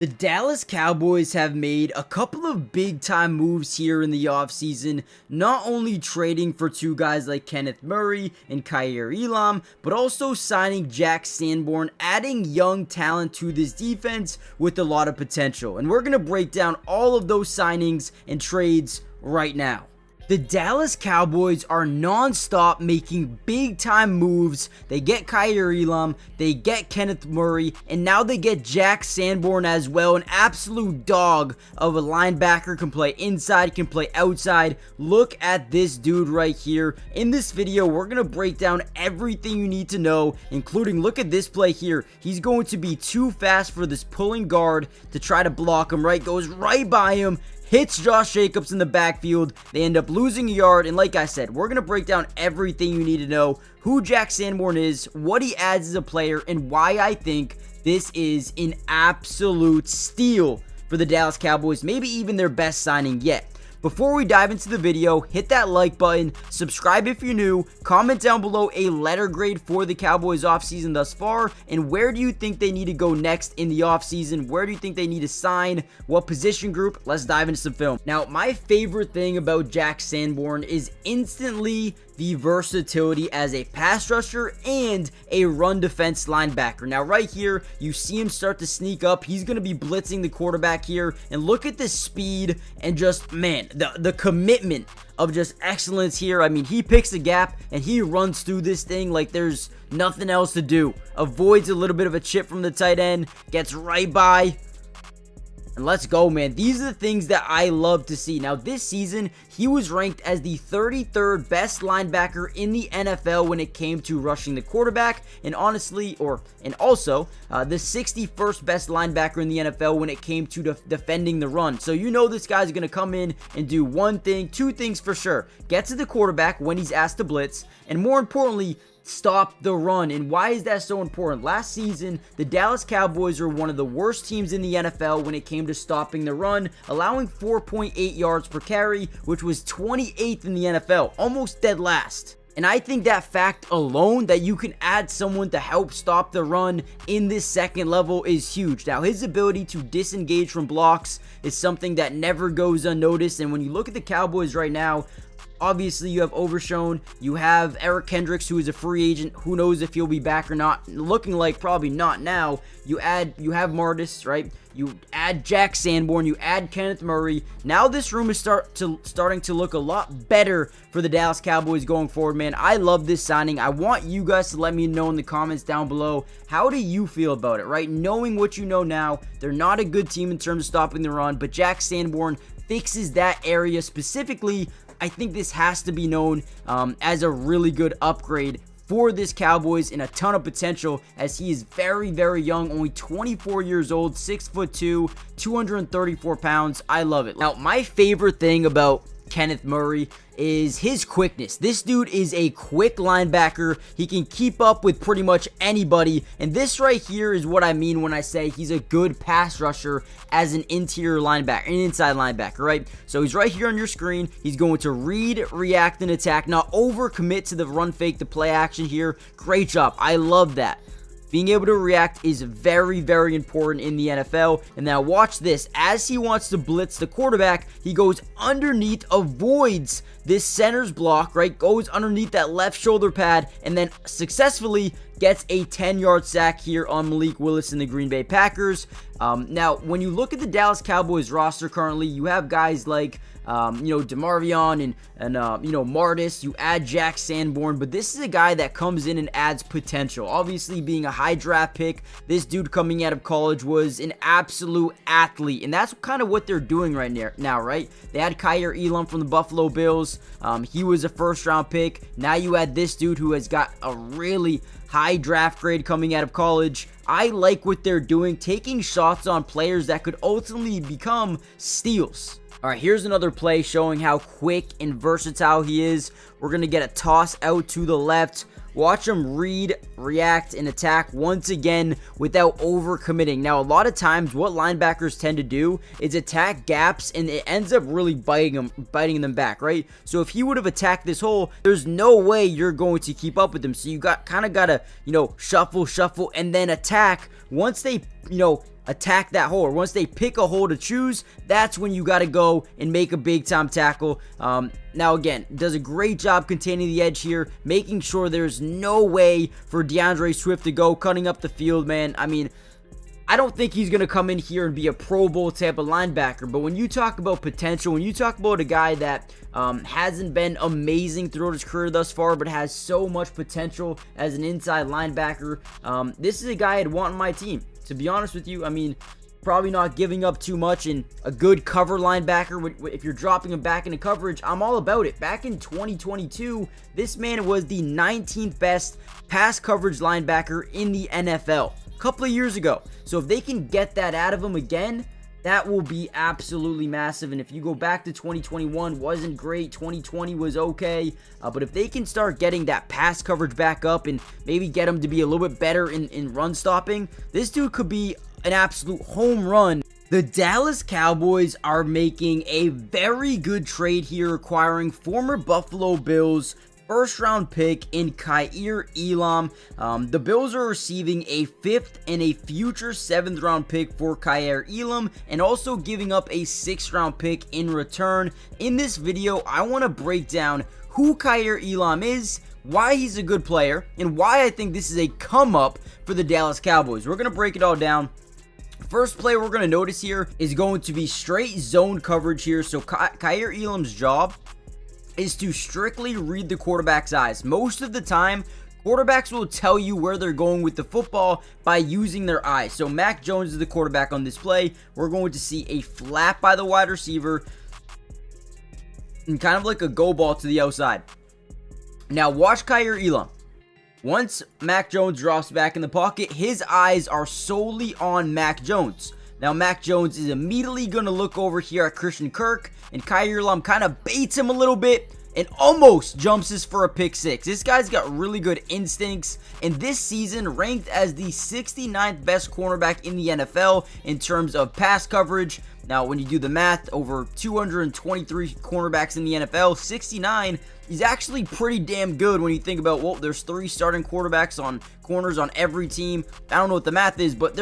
The Dallas Cowboys have made a couple of big time moves here in the offseason, not only trading for two guys like Kenneth Murray and Kier Elam, but also signing Jack Sanborn, adding young talent to this defense with a lot of potential. And we're going to break down all of those signings and trades right now. The Dallas Cowboys are non-stop making big-time moves. They get Kier Elam, they get Kenneth Murray, and now they get Jack Sanborn as well. An absolute dog of a linebacker, can play inside, can play outside. Look at this dude right here. In this video, we're going to break down everything you need to know, including, look at this play here. He's going to be too fast for this pulling guard to try to block him, right? Goes right by him. Hits Josh Jacobs in the backfield. They end up losing a yard. And like I said, we're going to break down everything you need to know. Who Jack Sanborn is, what he adds as a player, and why I think this is an absolute steal for the Dallas Cowboys. Maybe even their best signing yet. Before we dive into the video, hit that like button, subscribe if you're new, comment down below a letter grade for the Cowboys offseason thus far, and where do you think they need to go next in the offseason? Where do you think they need to sign? What position group? Let's dive into some film. Now, my favorite thing about Jack Sanborn is instantly the versatility as a pass rusher and a run defense linebacker. Now right here, you see him start to sneak up. He's going to be blitzing the quarterback here, and look at the speed and just, man, the commitment of just excellence here. I mean, he picks a gap and he runs through this thing like there's nothing else to do. Avoids a little bit of a chip from the tight end, gets right by. And let's go, man. These are the things that I love to see. Now, this season, he was ranked as the 33rd best linebacker in the NFL when it came to rushing the quarterback, and also the 61st best linebacker in the NFL when it came to defending the run. So you know this guy's going to come in and do two things for sure. Get to the quarterback when he's asked to blitz, and more importantly, stop the run. And why is that so important? Last season, the Dallas Cowboys were one of the worst teams in the NFL when it came to stopping the run, allowing 4.8 yards per carry, which was 28th in the NFL, almost dead last. And I think that fact alone, that you can add someone to help stop the run in this second level, is huge. Now, his ability to disengage from blocks is something that never goes unnoticed. And when you look at the Cowboys right now, obviously, you have Overshown, you have Eric Kendricks, who is a free agent. Who knows if he'll be back or not? Looking like probably not now. You have Martis, right? You add Jack Sanborn, you add Kenneth Murray. Now this room is starting to look a lot better for the Dallas Cowboys going forward, man. I love this signing. I want you guys to let me know in the comments down below, how do you feel about it, right? Knowing what you know now, they're not a good team in terms of stopping the run, but Jack Sanborn fixes that area specifically. I think this has to be known as a really good upgrade for this Cowboys, and a ton of potential, as he is very, very young, only 24 years old, 6'2", 234 pounds. I love it. Now, my favorite thing about Kenneth Murray is his quickness. This dude is a quick linebacker. He can keep up with pretty much anybody, and this right here is what I mean when I say he's a good pass rusher as an interior linebacker, an inside linebacker, right? So he's right here on your screen. He's going to read, react, and attack, not overcommit to the run fake, the play action here. Great job. I love that. Being able to react is very, very important in the NFL. And now watch this. As he wants to blitz the quarterback, he goes underneath, avoids this center's block, right? Goes underneath that left shoulder pad, and then successfully gets a 10-yard sack here on Malik Willis and the Green Bay Packers. Now, when you look at the Dallas Cowboys roster currently, you have guys like DeMarvion and Martis. You add Jack Sanborn, but this is a guy that comes in and adds potential. Obviously, being a high draft pick, this dude coming out of college was an absolute athlete, and that's kind of what they're doing right now, right? They had Kier Elam from the Buffalo Bills. He was a first-round pick. Now you add this dude who has got a really high draft grade coming out of college. I like what they're doing, taking shots on players that could ultimately become steals. All right, here's another play showing how quick and versatile he is. We're going to get a toss out to the left. Watch him read, react, and attack once again without overcommitting. Now, a lot of times what linebackers tend to do is attack gaps, and it ends up really biting them back, right? So if he would have attacked this hole, there's no way you're going to keep up with him. So you kind of got to, shuffle, and then attack. Once they, attack that hole, or once they pick a hole to choose, that's when you got to go and make a big time tackle. Now again, does a great job containing the edge here, making sure there's no way for DeAndre Swift to go cutting up the field, man. I mean, I don't think he's going to come in here and be a Pro Bowl type of linebacker, but when you talk about potential, when you talk about a guy that hasn't been amazing throughout his career thus far, but has so much potential as an inside linebacker, this is a guy I'd want on my team. To be honest with you, I mean, probably not giving up too much, and a good cover linebacker, if you're dropping him back into coverage, I'm all about it. Back in 2022, this man was the 19th best pass coverage linebacker in the NFL. Couple of years ago. So if they can get that out of him again, that will be absolutely massive. And if you go back to 2021, wasn't great. 2020 was okay. But if they can start getting that pass coverage back up and maybe get him to be a little bit better in run stopping, this dude could be an absolute home run. The Dallas Cowboys are making a very good trade here, acquiring former Buffalo Bills first-round pick in Kier Elam. The Bills are receiving a 5th and a future 7th-round pick for Kier Elam, and also giving up a 6th-round pick in return. In this video, I want to break down who Kier Elam is, why he's a good player, and why I think this is a come-up for the Dallas Cowboys. We're going to break it all down. First play we're going to notice here is going to be straight zone coverage here. So Kier Elam's job is to strictly read the quarterback's eyes. Most of the time, quarterbacks will tell you where they're going with the football by using their eyes. So Mac Jones is the quarterback on this play. We're going to see a flat by the wide receiver and kind of like a go ball to the outside. Now watch Kier Elam. Once Mac Jones drops back in the pocket, his eyes are solely on Mac Jones. Now Mac Jones is immediately going to look over here at Christian Kirk, and Kier Elam kind of baits him a little bit and almost jumps us for a pick six. This guy's got really good instincts, and this season ranked as the 69th best cornerback in the NFL in terms of pass coverage. Now, when you do the math, over 223 cornerbacks in the NFL, 69 is actually pretty damn good when you think about, well, there's 3 starting quarterbacks on corners on every team. I don't know what the math is, but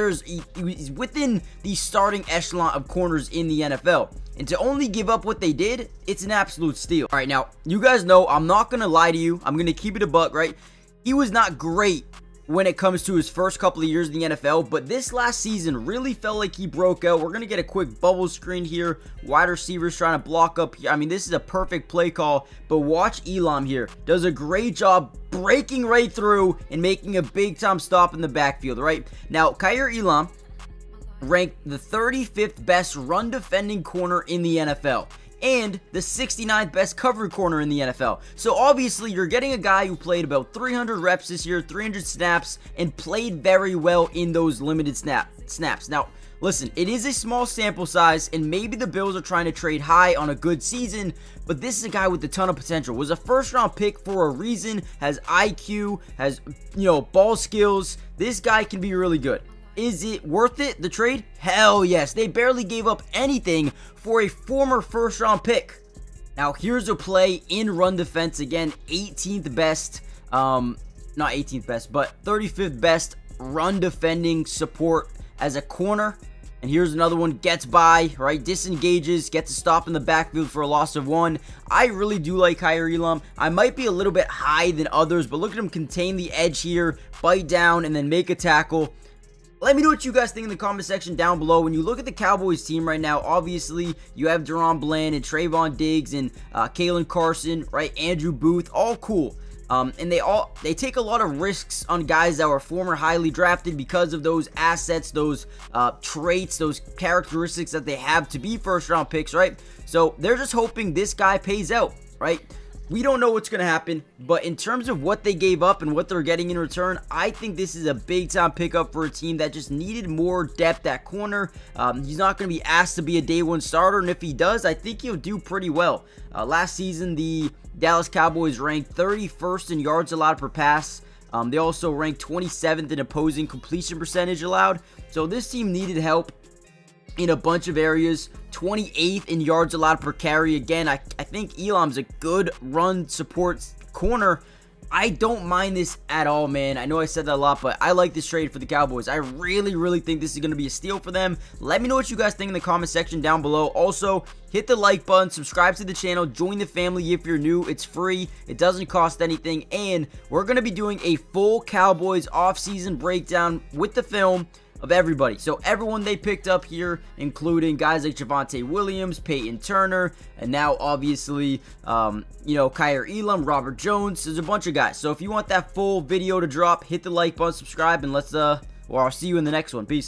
he's within the starting echelon of corners in the NFL. And to only give up what they did, it's an absolute steal. All right, now, you guys know I'm not going to lie to you. I'm going to keep it a buck, right? He was not great when it comes to his first couple of years in the NFL, but this last season really felt like he broke out. We're going to get a quick bubble screen here. Wide receivers trying to block up here. I mean, this is a perfect play call, but watch Elam here. Does a great job breaking right through and making a big-time stop in the backfield, right? Now, Kier Elam ranked the 35th best run-defending corner in the NFL, and the 69th best cover corner in the NFL. So obviously you're getting a guy who played about 300 reps this year, 300 snaps, and played very well in those limited snaps. Now, listen, it is a small sample size, and maybe the Bills are trying to trade high on a good season, but this is a guy with a ton of potential. Was a first-round pick for a reason, has IQ, has, ball skills. This guy can be really good. Is it worth it, the trade? Hell yes. They barely gave up anything for a former first-round pick. Now, here's a play in run defense. Again, 18th best, not 18th best, but 35th best run defending support as a corner. And here's another one, gets by, right, disengages, gets a stop in the backfield for a loss of 1. I really do like Kier Elam. I might be a little bit high than others, but look at him contain the edge here, bite down, and then make a tackle. Let me know what you guys think in the comment section down below. When you look at the Cowboys team right now, obviously you have Deron Bland and Trayvon Diggs and Kalen Carson, right? Andrew Booth, all cool. And they take a lot of risks on guys that were former highly drafted because of those assets, those traits, those characteristics that they have to be first round picks, right? So they're just hoping this guy pays out, right? We don't know what's going to happen, but in terms of what they gave up and what they're getting in return, I think this is a big-time pickup for a team that just needed more depth at corner. He's not going to be asked to be a day-one starter, and if he does, I think he'll do pretty well. Last season, the Dallas Cowboys ranked 31st in yards allowed per pass. They also ranked 27th in opposing completion percentage allowed, so this team needed help in a bunch of areas. 28th in yards allowed per carry. Again, I think Elam's a good run support corner, I don't mind this at all, man. I know I said that a lot, but I like this trade for the Cowboys. I really think this is going to be a steal for them. Let me know what you guys think in the comment section down below. Also, hit the like button, subscribe to the channel, join the family if you're new. It's free. It doesn't cost anything, and we're going to be doing a full Cowboys offseason breakdown with the film of everybody. So everyone they picked up here, including guys like Javonte Williams, Peyton Turner, and now obviously, Kier Elam, Robert Jones. There's a bunch of guys. So if you want that full video to drop, hit the like button, subscribe, and I'll see you in the next one. Peace.